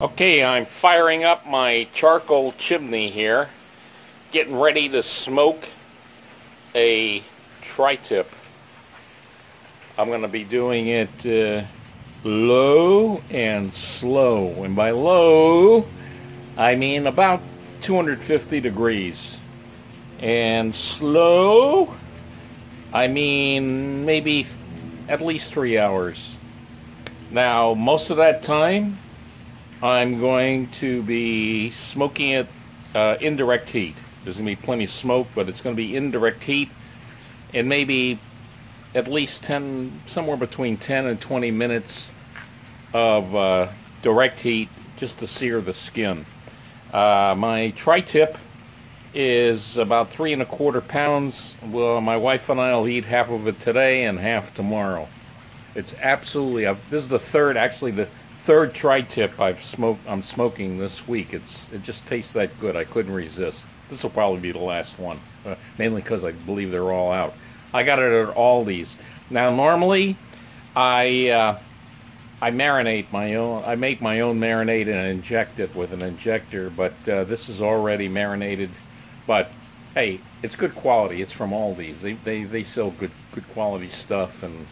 Okay, I'm firing up my charcoal chimney here, getting ready to smoke a tri-tip. I'm going to be doing it low and slow, and by low I mean about 250 degrees, and slow I mean maybe at least 3 hours. Now most of that time I'm going to be smoking it indirect heat. There's going to be plenty of smoke, but it's going to be indirect heat, and maybe at least somewhere between 10 and 20 minutes of direct heat just to sear the skin. My tri-tip is about 3 1/4 pounds. Well, my wife and I will eat half of it today and half tomorrow. It's absolutely, this is the third tri-tip I'm smoking this week. It just tastes that good. I couldn't resist. This will probably be the last one, mainly because I believe they're all out. I got it at Aldi's. Now normally I marinate my own. I make my own marinade and inject it with an injector, but this is already marinated. But hey, it's good quality. It's from Aldi's. They sell good quality stuff, and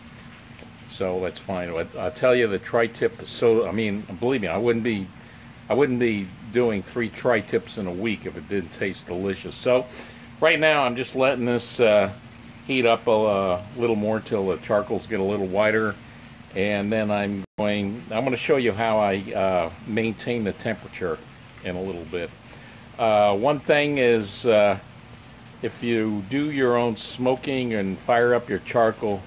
so that's fine. I'll tell you, the tri-tip is so, I mean, believe me, I wouldn't be doing 3 tri-tips in a week if it didn't taste delicious. So right now I'm just letting this heat up a little more till the charcoals get a little whiter, and then I'm going to show you how I maintain the temperature in a little bit. One thing is, if you do your own smoking and fire up your charcoal,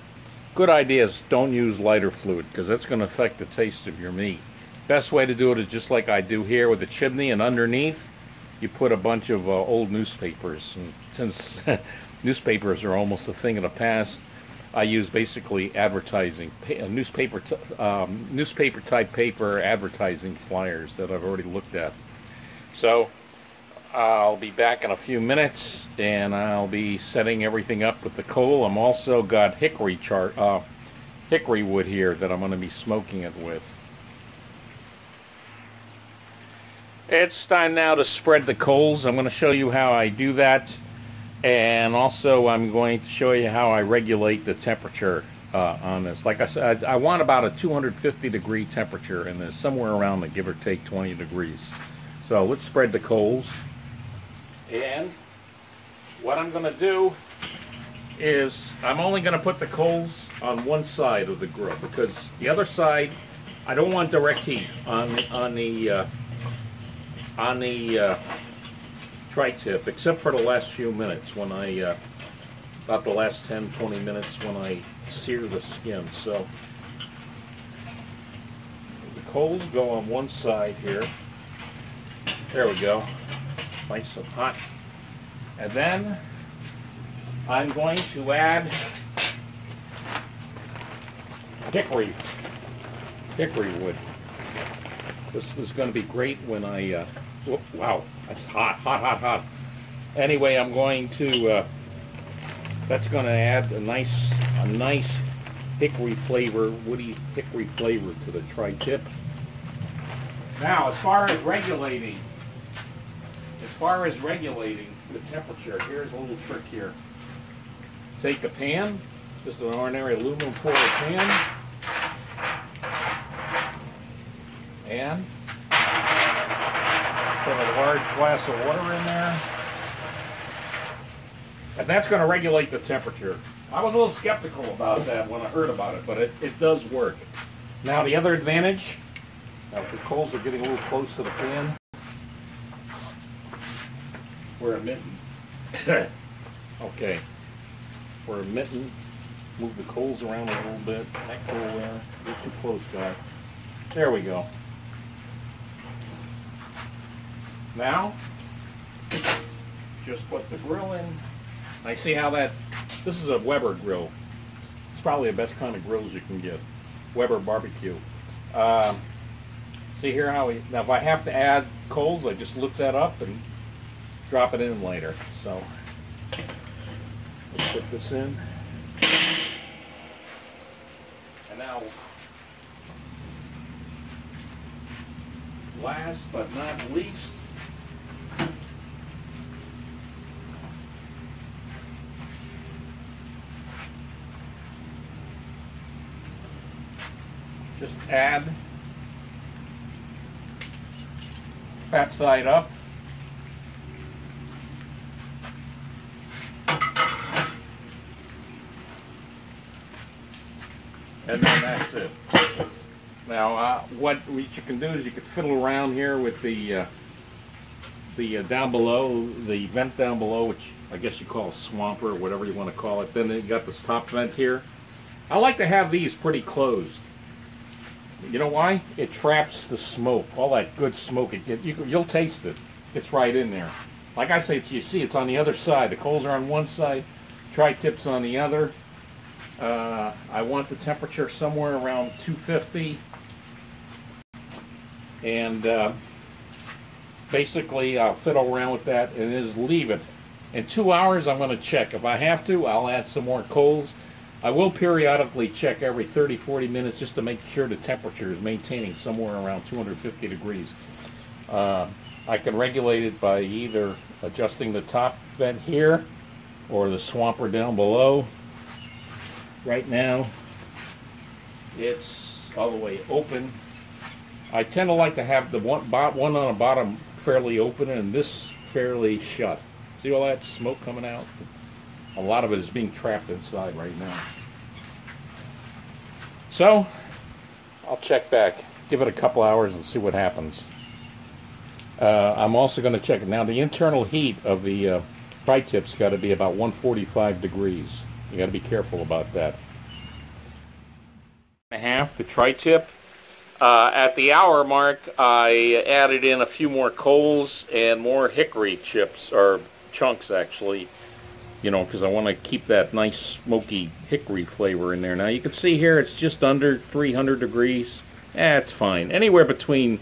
good idea is don't use lighter fluid, because that's going to affect the taste of your meat. Best way to do it is just like I do here with the chimney, and underneath you put a bunch of old newspapers. And since newspapers are almost a thing of the past, I use basically advertising, newspaper type paper advertising flyers that I've already looked at. So I'll be back in a few minutes, and I'll be setting everything up with the coal. I'm also got hickory wood here that I'm going to be smoking it with. It's time now to spread the coals. I'm going to show you how I do that, and also I'm going to show you how I regulate the temperature on this. Like I said, I want about a 250 degree temperature in this, somewhere around the give or take 20 degrees. So let's spread the coals. And what I'm going to do is I'm only going to put the coals on one side of the grill, because the other side I don't want direct heat on the tri-tip, except for the last few minutes when about the last 10-20 minutes when I sear the skin. So the coals go on one side here. There we go. Nice and hot. And then I'm going to add hickory wood. This is going to be great when I wow, that's hot. Anyway, I'm going to that's going to add a nice hickory flavor, woody hickory flavor to the tri-tip. Now, as far as regulating the temperature, here's a little trick here. Take a pan, just an ordinary aluminum foil pan, and put a large glass of water in there, and that's going to regulate the temperature. I was a little skeptical about that when I heard about it, but it does work. Now the other advantage, now the coals are getting a little close to the pan, we're a mitten. Okay, we're a mitten. Move the coals around a little bit. That coal there. Get too close, guy. There we go. Now, just put the grill in. I see how this is a Weber grill. It's probably the best kind of grills you can get. Weber barbecue. See here how now if I have to add coals, I just lift that up and drop it in later. So let's put this in. And now last but not least, just add fat side up. And then that's it. Now, what you can do is you can fiddle around here with the down below, the vent down below, which I guess you call a swamper or whatever you want to call it. Then you got this top vent here. I like to have these pretty closed. You know why? It traps the smoke, all that good smoke. You'll taste it. It's right in there. Like I say, you see, it's on the other side. The coals are on one side, tri-tips on the other. I want the temperature somewhere around 250, and basically I'll fiddle around with that and just leave it. In 2 hours I'm going to check. If I have to, I'll add some more coals. I will periodically check every 30-40 minutes just to make sure the temperature is maintaining somewhere around 250 degrees. I can regulate it by either adjusting the top vent here or the swamper down below. Right now it's all the way open. I tend to like to have the one on the bottom fairly open and this fairly shut. See all that smoke coming out? A lot of it is being trapped inside right now. So I'll check back, give it a couple hours and see what happens. I'm also going to check it. Now the internal heat of the tri-tip's got to be about 145 degrees. You got to be careful about that. The tri-tip. At the hour mark, I added in a few more coals and more hickory chips, or chunks actually, you know, because I want to keep that nice smoky hickory flavor in there. Now you can see here it's just under 300 degrees. It's fine. Anywhere between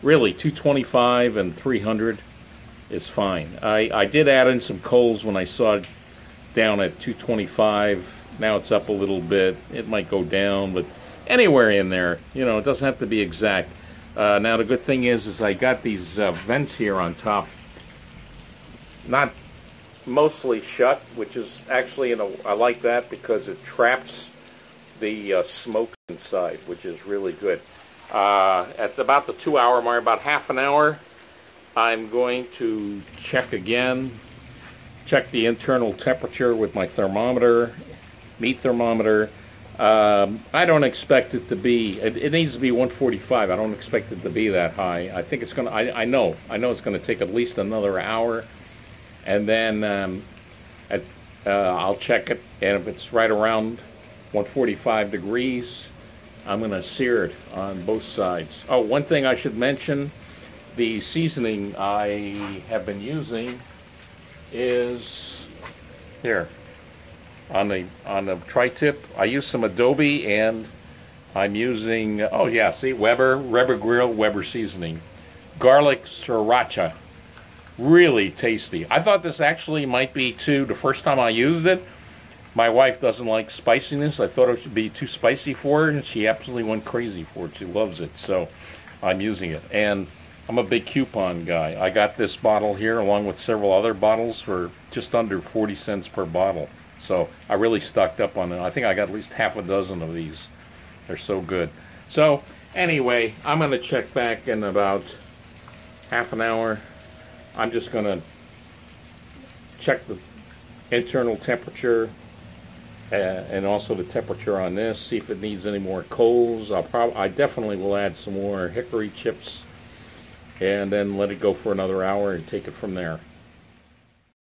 really 225 and 300 is fine. I did add in some coals when I saw it down at 225. Now it's up a little bit. It might go down, but anywhere in there, you know, it doesn't have to be exact. Now the good thing is I got these vents here on top, not mostly shut, which is actually, I like that because it traps the smoke inside, which is really good. At about the 2 hour mark, about half an hour, I'm going to check again, check the internal temperature with my thermometer, meat thermometer. I don't expect it to be, it needs to be 145. I don't expect it to be that high. I think it's going to, I know it's going to take at least another hour. And then I'll check it, and if it's right around 145 degrees, I'm going to sear it on both sides. Oh, one thing I should mention, the seasoning I have been using is here on the tri-tip. I use some Adobe, and I'm using, oh yeah, see, Weber Grill Weber seasoning, garlic sriracha. Really tasty. I thought this actually might be too, the first time I used it, my wife doesn't like spiciness. I thought it should be too spicy for her, and she absolutely went crazy for it. She loves it, so I'm using it. And I'm a big coupon guy. I got this bottle here along with several other bottles for just under 40 cents per bottle. So I really stocked up on it. I think I got at least half a dozen of these. They're so good. So anyway, I'm going to check back in about half an hour. I'm just going to check the internal temperature and also the temperature on this, see if it needs any more coals. I definitely will add some more hickory chips and then let it go for another hour and take it from there.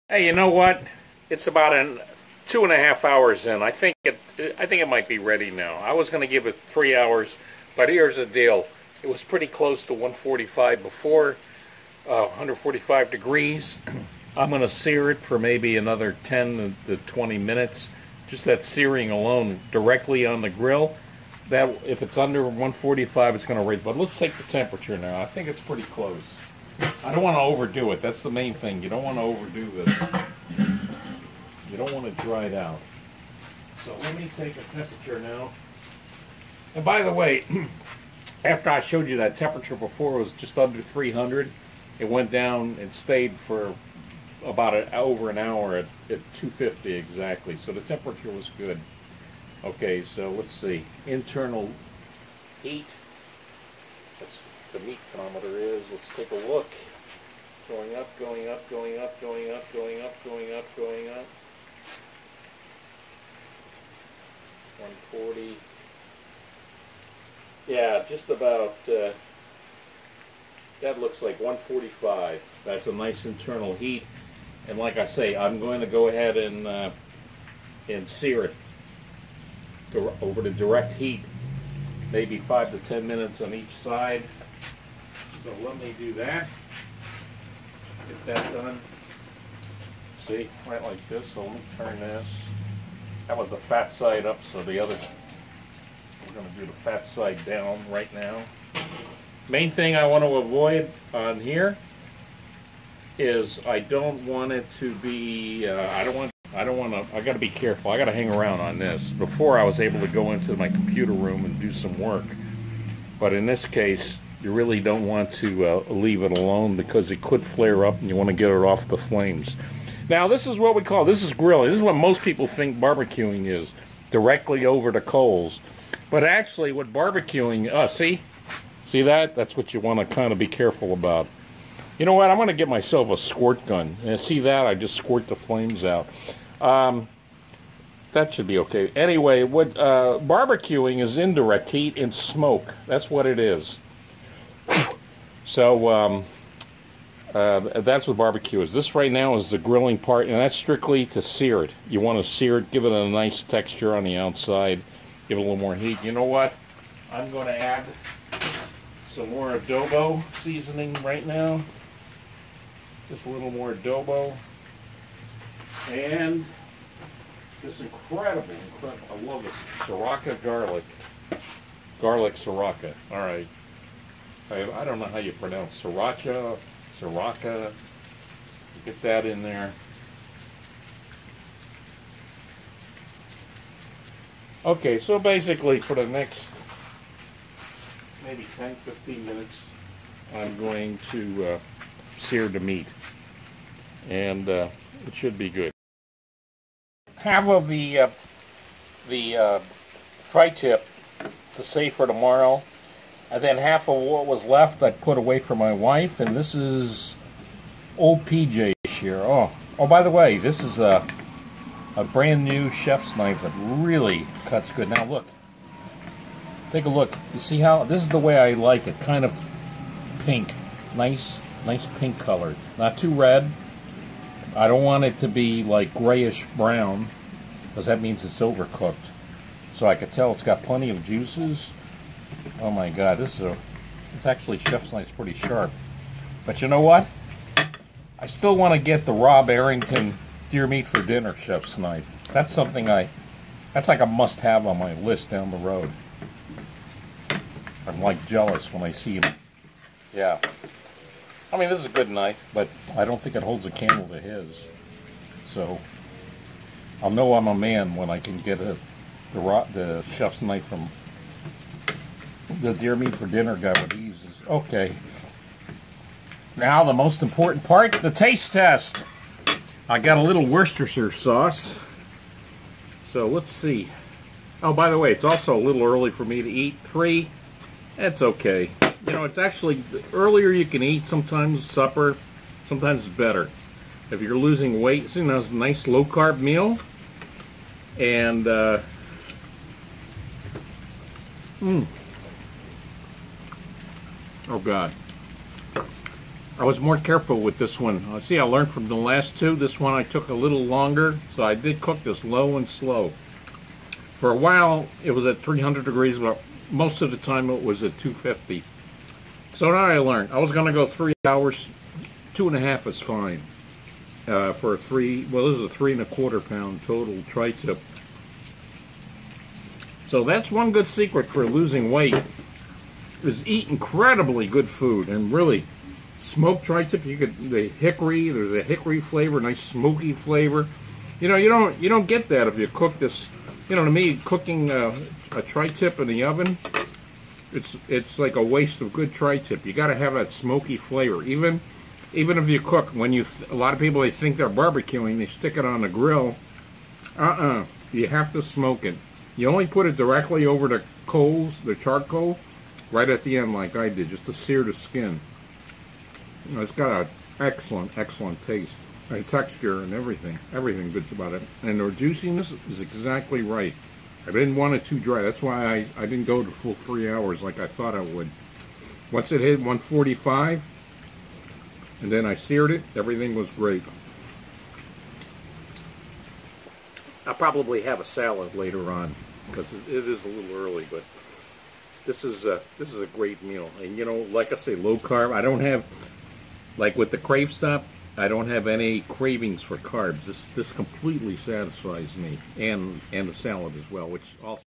Hey, you know what? It's about 2.5 hours in. I think it might be ready now. I was going to give it 3 hours, but here's the deal. It was pretty close to 145 before. 145 degrees. I'm going to sear it for maybe another 10 to 20 minutes. Just that searing alone directly on the grill. That if it's under 145, it's going to raise. But let's take the temperature now. I think it's pretty close. I don't want to overdo it. That's the main thing. You don't want to overdo this. You don't want to dry it out. So let me take a temperature now. And by the way, after I showed you that temperature before, it was just under 300. It went down and stayed for about over an hour at 250 exactly. So the temperature was good. Okay, so let's see. Internal heat. That's what the meat thermometer is. Let's take a look. Going up, going up, going up, going up, going up, going up, going up. 140. Yeah, just about, that looks like 145. That's a nice internal heat. And like I say, I'm going to go ahead and sear it over to direct heat. Maybe 5 to 10 minutes on each side. So let me do that. Get that done. See, right like this. So let me turn this. That was the fat side up, so the other, we're going to do the fat side down right now. Main thing I want to avoid on here is I don't want it to be, I got to be careful. I got to hang around on this. Before I was able to go into my computer room and do some work. But in this case, you really don't want to leave it alone because it could flare up and you want to get it off the flames. Now this is what we call, this is grilling. This is what most people think barbecuing is, directly over the coals. But actually what barbecuing, see that? That's what you want to kind of be careful about. You know what, I'm going to get myself a squirt gun. And see that? I just squirt the flames out. That should be okay. Anyway, what barbecuing is indirect heat and smoke. That's what it is. So that's what barbecue is. This right now is the grilling part, and that's strictly to sear it. You want to sear it, give it a nice texture on the outside, give it a little more heat. You know what? I'm going to add some more adobo seasoning right now. Just a little more adobo. And this incredible, I love this, Sriracha garlic. Garlic Sriracha. All right. I don't know how you pronounce Sriracha. Get that in there. Okay, so basically for the next maybe 10-15 minutes, I'm going to sear the meat. And it should be good. Half of the tri-tip to save for tomorrow. And then half of what was left I put away for my wife, and this is old PJ here. Oh, by the way, this is a brand new chef's knife that really cuts good. Now look, take a look. You see how, this is the way I like it, kind of pink. Nice pink color. Not too red. I don't want it to be like grayish brown, because that means it's overcooked. So I can tell it's got plenty of juices. Oh my God, this actually chef's knife's pretty sharp. But you know what? I still want to get the Rob Arrington deer meat for dinner chef's knife. That's something that's like a must-have on my list down the road. I'm like jealous when I see him. Yeah. I mean, this is a good knife, but I don't think it holds a candle to his. So I'll know I'm a man when I can get the chef's knife from the deer meat for dinner guy what he uses. Okay. Now the most important part, the taste test. I got a little Worcestershire sauce. So let's see. Oh, by the way, it's also a little early for me to eat. 3. That's okay. You know, it's actually, the earlier you can eat, sometimes supper, sometimes it's better. If you're losing weight, you know, it's a nice low-carb meal. And, oh God. I was more careful with this one. See, I learned from the last two. This one I took a little longer, so I did cook this low and slow. For a while, it was at 300 degrees, but most of the time it was at 250. So now I learned. I was going to go 3 hours. 2.5 is fine. For a this is a 3 1/4 pound total tri-tip. So that's one good secret for losing weight, is eat incredibly good food. And really, smoked tri-tip, the hickory, there's a hickory flavor, nice smoky flavor. You know, you don't get that if you cook this. You know, to me, cooking a tri-tip in the oven, It's like a waste of good tri-tip. You got to have that smoky flavor. Even if you cook, when a lot of people, they think they're barbecuing, they stick it on the grill. You have to smoke it. You only put it directly over the coals, the charcoal, right at the end like I did, just to sear the skin. It's got an excellent taste and texture and everything. Everything good about it. And the juiciness is exactly right. I didn't want it too dry. That's why I didn't go to full 3 hours like I thought I would. Once it hit 145, and then I seared it, everything was great. I'll probably have a salad later on because it is a little early, but this is a great meal. And you know, like I say, low carb. I don't have, like with the Crave Stop, I don't have any cravings for carbs. This completely satisfies me, and the salad as well, which also